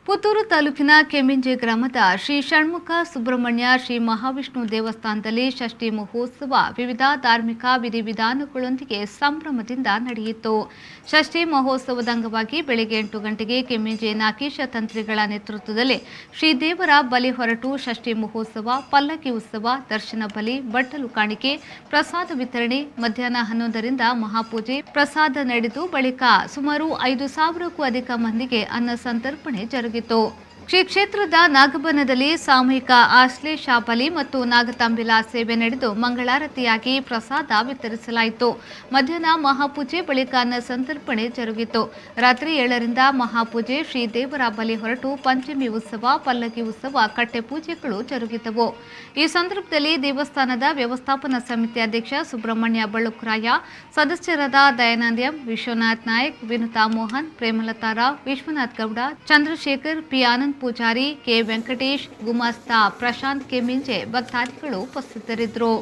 ಪುತ್ತೂರು ತಾಲೂಕಿನ ಕೆಮ್ಮಿಂಜೆ ಗ್ರಾಮದ ಶ್ರೀ ಷಣ್ಮುಖ ಸುಬ್ರಹ್ಮಣ್ಯ ಶ್ರೀ ಮಹಾವಿಷ್ಣು ದೇವಸ್ಥಾನದಲ್ಲಿ ಷಷ್ಠಿ ಮಹೋತ್ಸವ ವಿವಿಧ ಧಾರ್ಮಿಕ ವಿಧಿವಿಧಾನಗಳೊಂದಿಗೆ ಸಂಭ್ರಮದಿಂದ ನಡೆಯಿತು. ಷಷ್ಠಿ ಮಹೋತ್ಸವದ ಅಂಗವಾಗಿ ಬೆಳಗ್ಗೆ 8 ಗಂಟೆಗೆ ಕೆಮ್ಮಿಂಜೆ ನಾಗೇಶ ತಂತ್ರಿಗಳ ನೇತೃತ್ವದಲ್ಲಿ ಶ್ರೀದೇವರ ಬಲಿ ಹೊರಟು ಷಷ್ಠಿ ಮಹೋತ್ಸವ, ಪಲ್ಲಕ್ಕಿ ಉತ್ಸವ, ದರ್ಶನ ಬಲಿ, ಬಟ್ಟಲು ಕಾಣಿಕೆ, ಪ್ರಸಾದ ವಿತರಣೆ, ಮಧ್ಯಾಹ್ನ 11ರಿಂದ ಮಹಾಪೂಜೆ, ಪ್ರಸಾದ ನಡೆದು ಬಳಿಕ ಸುಮಾರು 5,000ಕ್ಕೂ ಅಧಿಕ ಮಂದಿಗೆ ಅನ್ನ ಸಂತರ್ಪಣೆ ಜರುಗಿತು. ಶ್ರೀ ಕ್ಷೇತ್ರದ ನಾಗಬನದಲ್ಲಿ ಸಾಮೂಹಿಕ ಆಶ್ಲೇಷ ಬಲಿ ಮತ್ತು ನಾಗತಾಂಬಿಲಾ ಸೇವೆ ನಡೆದು ಮಂಗಳಾರತಿಯಾಗಿ ಪ್ರಸಾದ ವಿತರಿಸಲಾಯಿತು. ಮಧ್ಯಾಹ್ನ ಮಹಾಪೂಜೆ ಬಳಿಕ ಅನ್ನ ಸಂತರ್ಪಣೆ ಜರುಗಿತು. ರಾತ್ರಿ 7ರಿಂದ ಮಹಾಪೂಜೆ, ಶ್ರೀದೇವರ ಬಲಿ ಹೊರಟು ಪಂಚಮಿ ಉತ್ಸವ, ಪಲ್ಲಕ್ಕಿ ಉತ್ಸವ, ಕಟ್ಟೆ ಪೂಜೆಗಳು ಜರುಗಿದವು. ಈ ಸಂದರ್ಭದಲ್ಲಿ ದೇವಸ್ಥಾನದ ವ್ಯವಸ್ಥಾಪನಾ ಸಮಿತಿ ಅಧ್ಯಕ್ಷ ಸುಬ್ರಹ್ಮಣ್ಯ ಬಳುಕರಾಯ, ಸದಸ್ಯರಾದ Dayananda M, Vishwanath Nayak, Vinutha Mohan, Premalatha Rao, Vishwanath Gowda, Chandrashekar, P Anand Poojary, K Venkatesh, ಗುಮಾಸ್ತಾ ಪ್ರಶಾಂತ್ ಕೆಮ್ಮಿಂಜೆ ಭಕ್ತಾದಿಗಳು ಉಪಸ್ಥಿತರಿದ್ದರು.